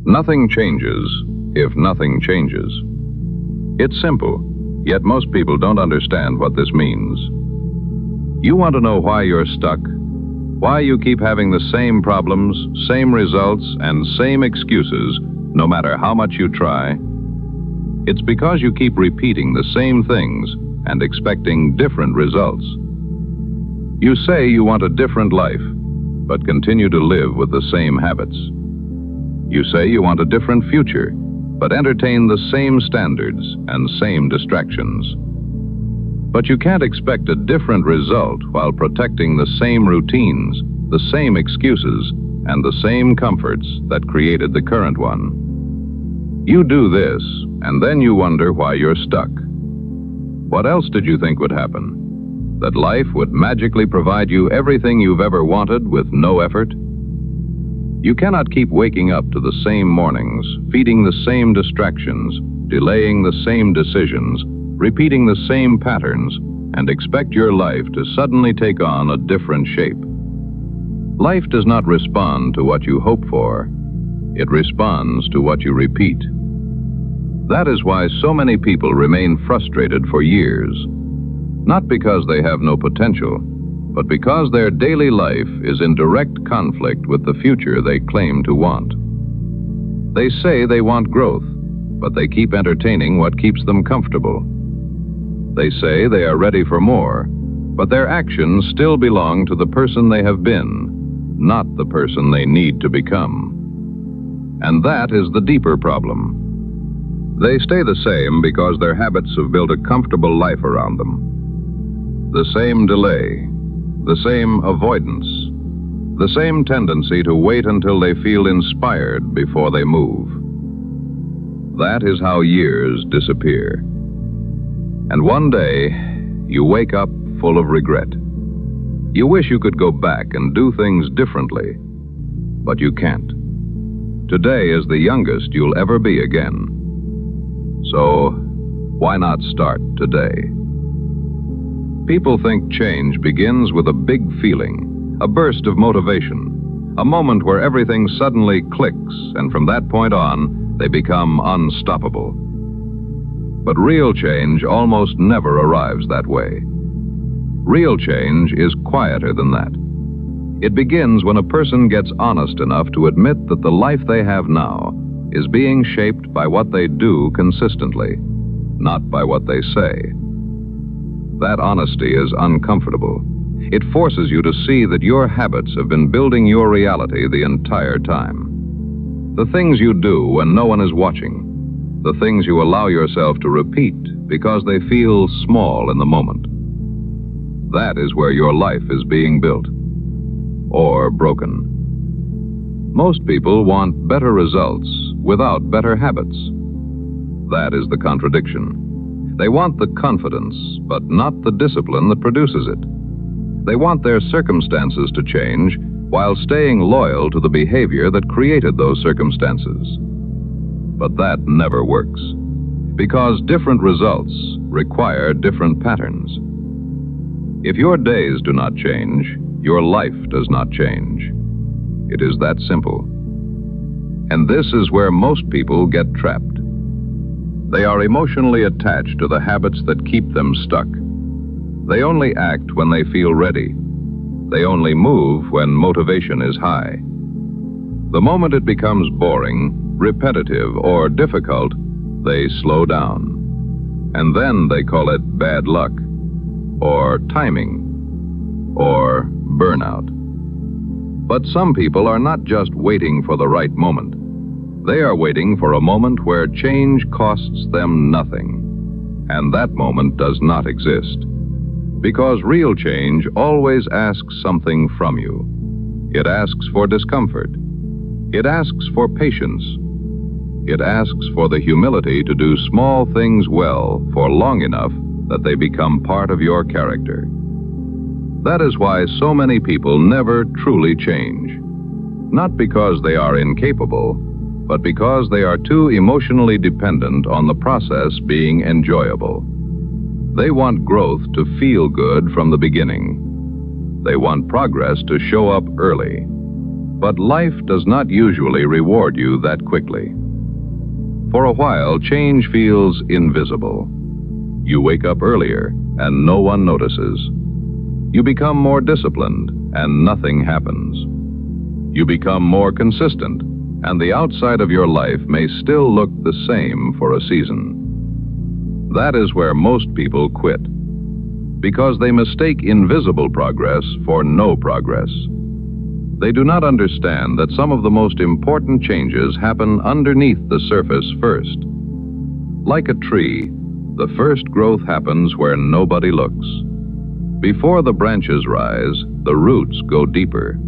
Nothing changes if nothing changes. It's simple, yet most people don't understand what this means. You want to know why you're stuck, why you keep having the same problems, same results, and same excuses, no matter how much you try? It's because you keep repeating the same things and expecting different results. You say you want a different life, but continue to live with the same habits. You say you want a different future, but entertain the same standards and same distractions. But you can't expect a different result while protecting the same routines, the same excuses, and the same comforts that created the current one. You do this, and then you wonder why you're stuck. What else did you think would happen? That life would magically provide you everything you've ever wanted with no effort? You cannot keep waking up to the same mornings, feeding the same distractions, delaying the same decisions, repeating the same patterns, and expect your life to suddenly take on a different shape. Life does not respond to what you hope for. It responds to what you repeat. That is why so many people remain frustrated for years. Not because they have no potential, but because their daily life is in direct conflict with the future they claim to want. They say they want growth, but they keep entertaining what keeps them comfortable. They say they are ready for more, but their actions still belong to the person they have been, not the person they need to become. And that is the deeper problem. They stay the same because their habits have built a comfortable life around them. The same delay, the same avoidance, the same tendency to wait until they feel inspired before they move. That is how years disappear. And one day, you wake up full of regret. You wish you could go back and do things differently, but you can't. Today is the youngest you'll ever be again. So, why not start today? People think change begins with a big feeling, a burst of motivation, a moment where everything suddenly clicks, and from that point on, they become unstoppable. But real change almost never arrives that way. Real change is quieter than that. It begins when a person gets honest enough to admit that the life they have now is being shaped by what they do consistently, not by what they say. That honesty is uncomfortable. It forces you to see that your habits have been building your reality the entire time. The things you do when no one is watching, the things you allow yourself to repeat because they feel small in the moment. That is where your life is being built, or broken. Most people want better results without better habits. That is the contradiction. They want the confidence, but not the discipline that produces it. They want their circumstances to change while staying loyal to the behavior that created those circumstances. But that never works, because different results require different patterns. If your days do not change, your life does not change. It is that simple. And this is where most people get trapped. They are emotionally attached to the habits that keep them stuck. They only act when they feel ready. They only move when motivation is high. The moment it becomes boring, repetitive, or difficult, they slow down. And then they call it bad luck, or timing, or burnout. But some people are not just waiting for the right moment. They are waiting for a moment where change costs them nothing. And that moment does not exist. Because real change always asks something from you. It asks for discomfort. It asks for patience. It asks for the humility to do small things well for long enough that they become part of your character. That is why so many people never truly change. Not because they are incapable, but because they are too emotionally dependent on the process being enjoyable. They want growth to feel good from the beginning. They want progress to show up early. But life does not usually reward you that quickly. For a while, change feels invisible. You wake up earlier and no one notices. You become more disciplined and nothing happens. You become more consistent, and the outside of your life may still look the same for a season. That is where most people quit, because they mistake invisible progress for no progress. They do not understand that some of the most important changes happen underneath the surface first. Like a tree, the first growth happens where nobody looks. Before the branches rise, the roots go deeper.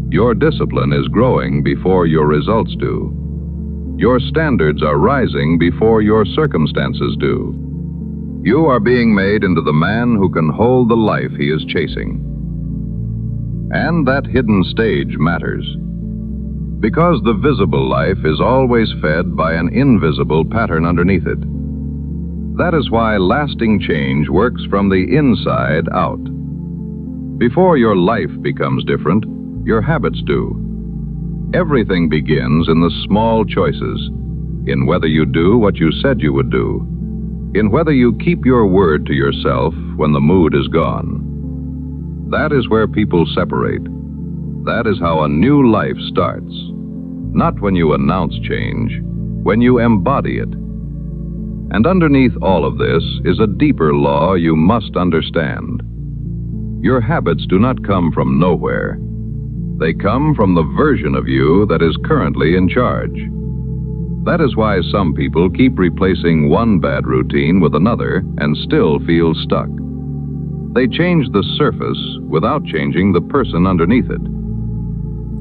Your discipline is growing before your results do. Your standards are rising before your circumstances do. You are being made into the man who can hold the life he is chasing. And that hidden stage matters, because the visible life is always fed by an invisible pattern underneath it. That is why lasting change works from the inside out. Before your life becomes different, your habits do. Everything begins in the small choices, in whether you do what you said you would do, in whether you keep your word to yourself when the mood is gone. That is where people separate. That is how a new life starts. Not when you announce change, when you embody it. And underneath all of this is a deeper law you must understand. Your habits do not come from nowhere. They come from the version of you that is currently in charge. That is why some people keep replacing one bad routine with another and still feel stuck. They change the surface without changing the person underneath it.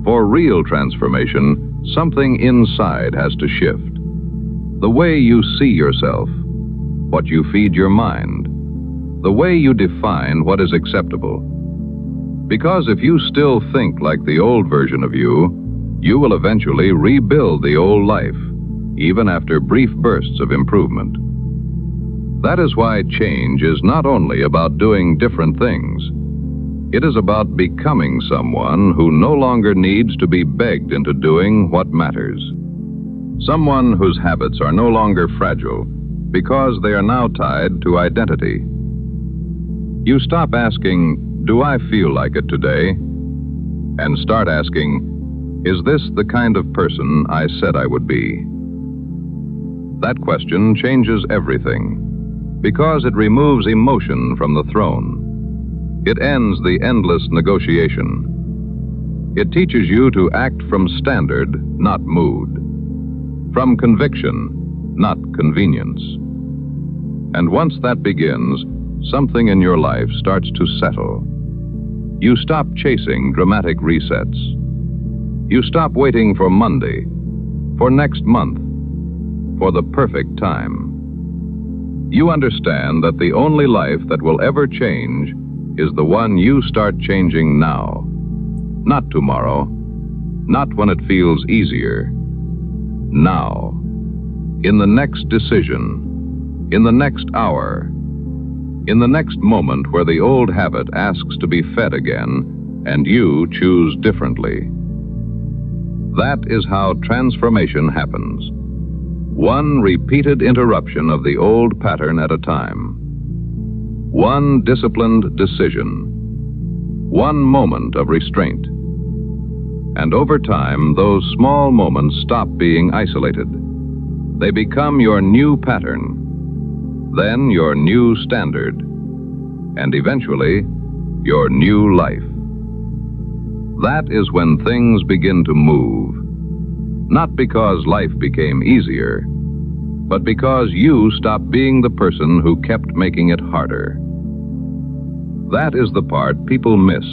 For real transformation, something inside has to shift. The way you see yourself, what you feed your mind, the way you define what is acceptable. Because if you still think like the old version of you, you will eventually rebuild the old life, even after brief bursts of improvement. That is why change is not only about doing different things. It is about becoming someone who no longer needs to be begged into doing what matters. Someone whose habits are no longer fragile because they are now tied to identity. You stop asking, "Do I feel like it today?" and start asking, "Is this the kind of person I said I would be?" That question changes everything, because it removes emotion from the throne. It ends the endless negotiation. It teaches you to act from standard, not mood. From conviction, not convenience. And once that begins, something in your life starts to settle. You stop chasing dramatic resets. You stop waiting for Monday, for next month, for the perfect time. You understand that the only life that will ever change is the one you start changing now. Not tomorrow, not when it feels easier. Now. In the next decision, in the next hour, in the next moment where the old habit asks to be fed again and you choose differently. That is how transformation happens. One repeated interruption of the old pattern at a time. One disciplined decision. One moment of restraint. And over time, those small moments stop being isolated. They become your new pattern, then your new standard, and eventually, your new life. That is when things begin to move. Not because life became easier, but because you stopped being the person who kept making it harder. That is the part people miss.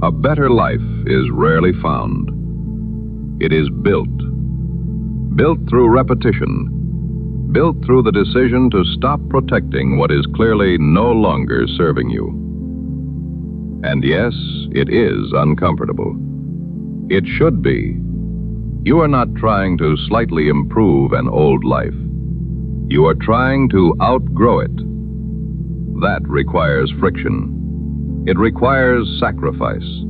A better life is rarely found. It is built. Built through repetition. Built through the decision to stop protecting what is clearly no longer serving you. And yes, it is uncomfortable. It should be. You are not trying to slightly improve an old life. You are trying to outgrow it. That requires friction. It requires sacrifice.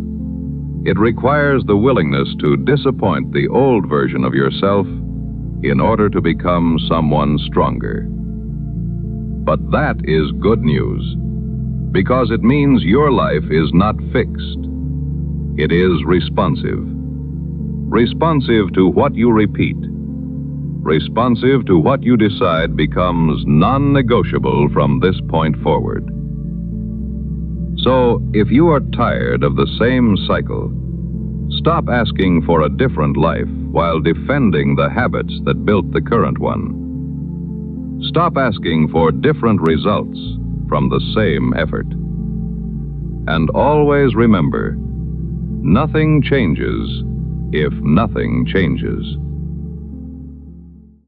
It requires the willingness to disappoint the old version of yourself in order to become someone stronger. But that is good news, because it means your life is not fixed. It is responsive. Responsive to what you repeat. Responsive to what you decide becomes non-negotiable from this point forward. So, if you are tired of the same cycle, stop asking for a different life while defending the habits that built the current one. Stop asking for different results from the same effort. And always remember, nothing changes if nothing changes.